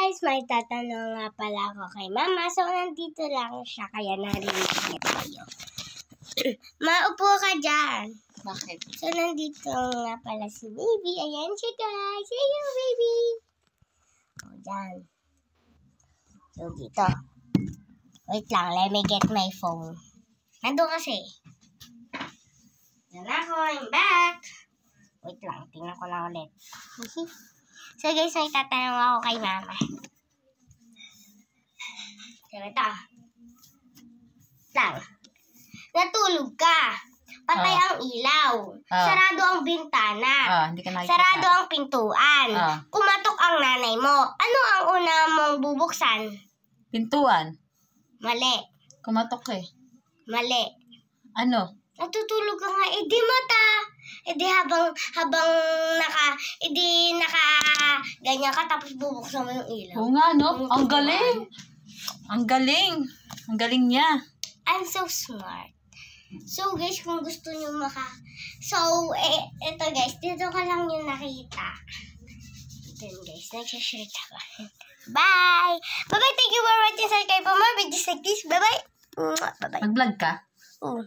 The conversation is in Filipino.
guys, may tatanong nga pala ako kay Mama. So, nandito lang siya, kaya narinig niya tayo. Maupo ka dyan. Bakit? So, nandito nga pala si Baby. Ayan siya, guys. Say you, Baby. O, dyan. So, dito. Wait lang, let me get my phone. Nandun kasi. Yan ako, I'm back. Wait lang, tingnan ko lang ulit. So guys, may tatanong ako kay Mama. So ito. Lang. Natulog ka. Patay ang ilaw. Sarado ang bintana. Hindi ka nakikita. Sarado ang pintuan. Kumatok ang nanay mo. Ano ang una mong bubuksan? Pintuan. Mali. Kumatok eh. Mali. Ano? Natutulog ka nga. Di mata. Ganyan ka, tapos bubuksan mo yung ilaw. Oo nga, no? Ang galing. Ang galing. Ang galing niya. I'm so smart. So, guys, kung gusto nyo ito guys, dito ka lang yung nakita. Then, guys, nagsashare ako. Bye! Bye-bye! Thank you for watching. Subscribe for more videos like this. Bye-bye! Bye-bye! Mag-vlog ka? Oo.